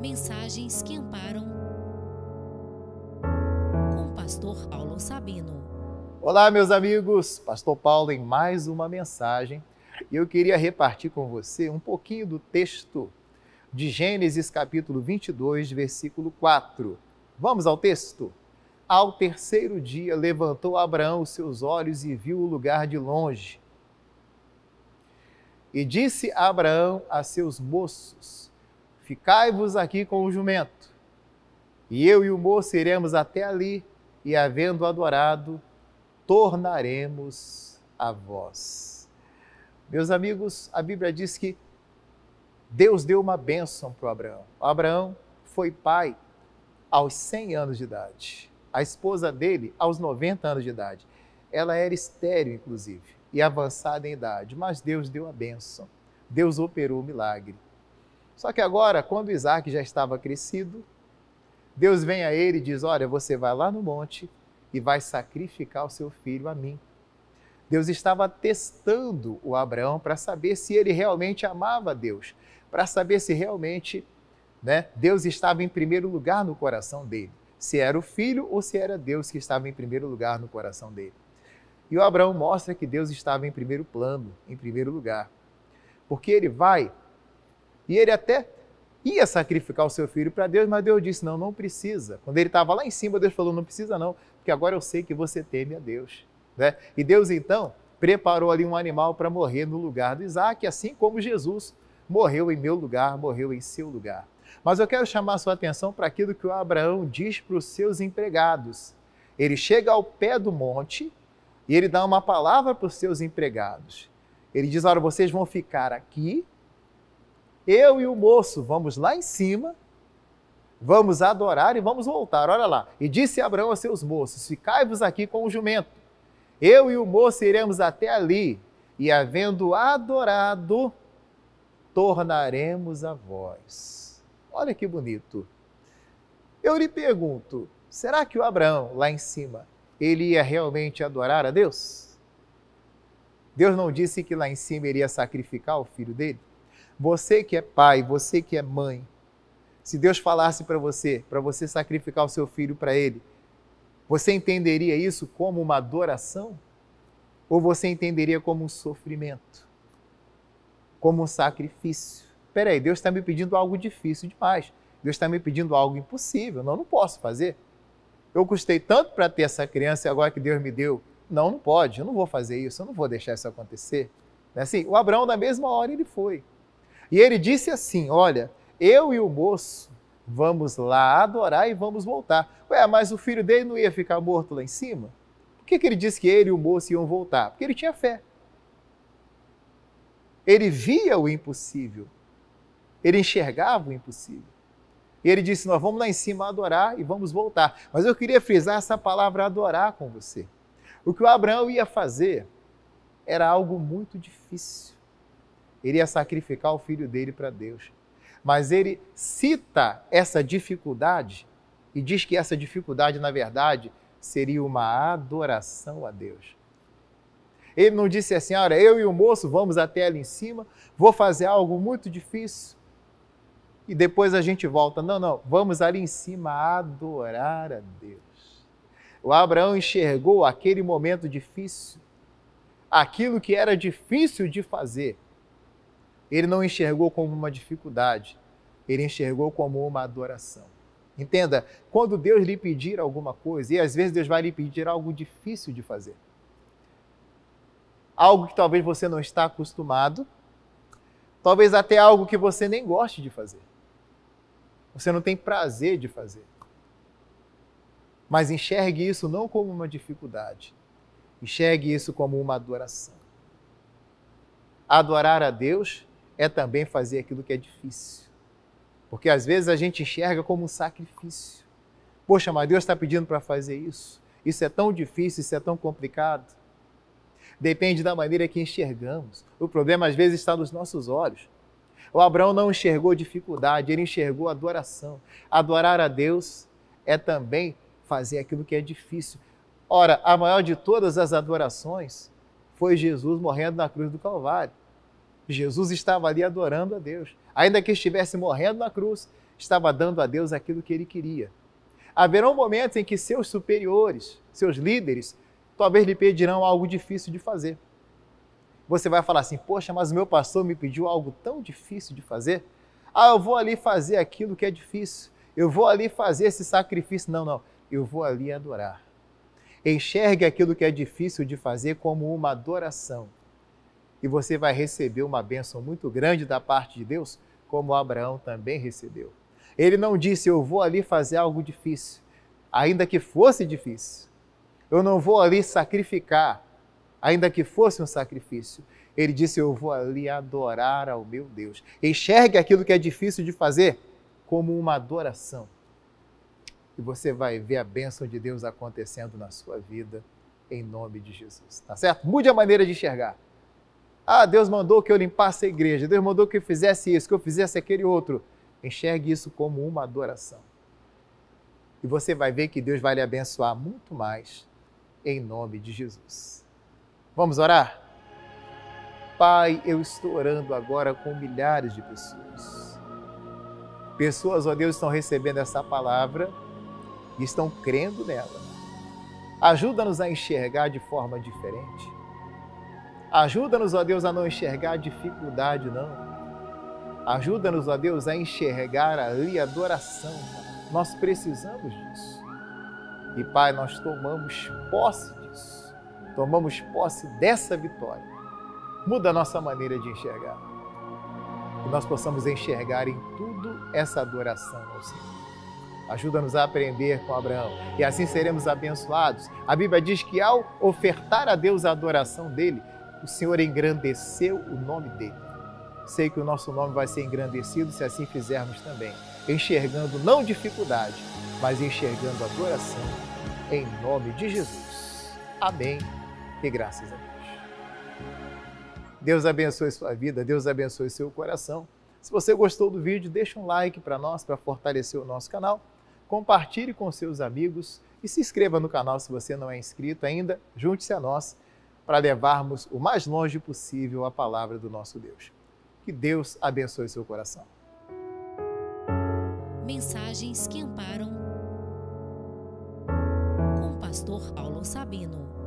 Mensagens que amparam, com o pastor Paulo Sabino. Olá, meus amigos, pastor Paulo em mais uma mensagem. E eu queria repartir com você um pouquinho do texto de Gênesis capítulo 22, versículo 4. Vamos ao texto? Ao terceiro dia levantou Abraão os seus olhos e viu o lugar de longe. E disse Abraão a seus moços: ficai-vos aqui com o jumento, e eu e o moço iremos até ali, e havendo adorado, tornaremos a vós. Meus amigos, a Bíblia diz que Deus deu uma bênção para o Abraão. Abraão foi pai aos 100 anos de idade. A esposa dele, aos 90 anos de idade. Ela era estéril, inclusive, e avançada em idade, mas Deus deu a bênção. Deus operou o milagre. Só que agora, quando Isaac já estava crescido, Deus vem a ele e diz: olha, você vai lá no monte e vai sacrificar o seu filho a mim. Deus estava testando o Abraão para saber se ele realmente amava Deus, para saber se realmente, Deus estava em primeiro lugar no coração dele, se era o filho ou se era Deus que estava em primeiro lugar no coração dele. E o Abraão mostra que Deus estava em primeiro plano, em primeiro lugar, porque ele vai e ele até ia sacrificar o seu filho para Deus, mas Deus disse: não, não precisa. Quando ele estava lá em cima, Deus falou: não precisa não, porque agora eu sei que você teme a Deus. E Deus então preparou ali um animal para morrer no lugar do Isaac, assim como Jesus morreu em meu lugar, morreu em seu lugar. Mas eu quero chamar a sua atenção para aquilo que o Abraão diz para os seus empregados. Ele chega ao pé do monte e ele dá uma palavra para os seus empregados. Ele diz: olha, vocês vão ficar aqui, eu e o moço vamos lá em cima, vamos adorar e vamos voltar. Olha lá. E disse Abraão a seus moços: ficai-vos aqui com o jumento. Eu e o moço iremos até ali, e havendo adorado, tornaremos a vós. Olha que bonito. Eu lhe pergunto, será que o Abraão, lá em cima, ele ia realmente adorar a Deus? Deus não disse que lá em cima ele ia sacrificar o filho dele? Você que é pai, você que é mãe, se Deus falasse para você sacrificar o seu filho para ele, você entenderia isso como uma adoração? Ou você entenderia como um sofrimento? Como um sacrifício? Espera aí, Deus está me pedindo algo difícil demais. Deus está me pedindo algo impossível. Não posso fazer. Eu custei tanto para ter essa criança e agora que Deus me deu. Não pode, eu não vou fazer isso, eu não vou deixar isso acontecer. Assim, o Abraão, na mesma hora, ele foi. E ele disse assim: olha, eu e o moço vamos lá adorar e vamos voltar. Ué, mas o filho dele não ia ficar morto lá em cima? Por que ele disse que ele e o moço iam voltar? Porque ele tinha fé. Ele via o impossível. Ele enxergava o impossível. E ele disse: nós vamos lá em cima adorar e vamos voltar. Mas eu queria frisar essa palavra adorar com você. O que o Abraão ia fazer era algo muito difícil. Ele ia sacrificar o filho dele para Deus. Mas ele cita essa dificuldade e diz que essa dificuldade, na verdade, seria uma adoração a Deus. Ele não disse assim: olha, eu e o moço vamos até ali em cima, vou fazer algo muito difícil e depois a gente volta. Não, vamos ali em cima adorar a Deus. O Abraão enxergou aquele momento difícil, aquilo que era difícil de fazer. Ele não enxergou como uma dificuldade, ele enxergou como uma adoração. Entenda, quando Deus lhe pedir alguma coisa, e às vezes Deus vai lhe pedir algo difícil de fazer, algo que talvez você não está acostumado, talvez até algo que você nem goste de fazer, você não tem prazer de fazer, mas enxergue isso não como uma dificuldade, enxergue isso como uma adoração. Adorar a Deus é também fazer aquilo que é difícil. Porque às vezes a gente enxerga como um sacrifício. Poxa, mas Deus está pedindo para fazer isso. Isso é tão difícil, isso é tão complicado. Depende da maneira que enxergamos. O problema às vezes está nos nossos olhos. O Abraão não enxergou dificuldade, ele enxergou adoração. Adorar a Deus é também fazer aquilo que é difícil. Ora, a maior de todas as adorações foi Jesus morrendo na cruz do Calvário. Jesus estava ali adorando a Deus. ainda que estivesse morrendo na cruz, estava dando a Deus aquilo que ele queria. Haverão momentos em que seus superiores, seus líderes, talvez lhe pedirão algo difícil de fazer. Você vai falar assim, poxa, mas o meu pastor me pediu algo tão difícil de fazer? Ah, eu vou ali fazer aquilo que é difícil. Eu vou ali fazer esse sacrifício. Não. Eu vou ali adorar. Enxergue aquilo que é difícil de fazer como uma adoração. E você vai receber uma bênção muito grande da parte de Deus, como Abraão também recebeu. Ele não disse, eu vou ali fazer algo difícil, ainda que fosse difícil. Eu não vou ali sacrificar, ainda que fosse um sacrifício. Ele disse, eu vou ali adorar ao meu Deus. Enxergue aquilo que é difícil de fazer como uma adoração. E você vai ver a bênção de Deus acontecendo na sua vida, em nome de Jesus. Tá certo? Mude a maneira de enxergar. Ah, Deus mandou que eu limpasse a igreja, Deus mandou que eu fizesse isso, que eu fizesse aquele outro. Enxergue isso como uma adoração. E você vai ver que Deus vai lhe abençoar muito mais, em nome de Jesus. Vamos orar? Pai, eu estou orando agora com milhares de pessoas. Pessoas, ó Deus, estão recebendo essa palavra e estão crendo nela. Ajuda-nos a enxergar de forma diferente. Ajuda-nos, ó Deus, a não enxergar dificuldade, não. Ajuda-nos, ó Deus, a enxergar ali a adoração. Nós precisamos disso. E, Pai, nós tomamos posse disso. Tomamos posse dessa vitória. Muda a nossa maneira de enxergar. Que nós possamos enxergar em tudo essa adoração ao Senhor. Ajuda-nos a aprender com Abraão. E assim seremos abençoados. A Bíblia diz que ao ofertar a Deus a adoração dele, o Senhor engrandeceu o nome dele. Sei que o nosso nome vai ser engrandecido se assim fizermos também. Enxergando não dificuldade, mas enxergando adoração. Em nome de Jesus. Amém. E graças a Deus. Deus abençoe sua vida, Deus abençoe seu coração. Se você gostou do vídeo, deixa um like para nós, para fortalecer o nosso canal. Compartilhe com seus amigos e se inscreva no canal se você não é inscrito ainda. Junte-se a nós para levarmos o mais longe possível a palavra do nosso Deus. Que Deus abençoe seu coração. Mensagens que amparam com o pastor Paulo Sabino.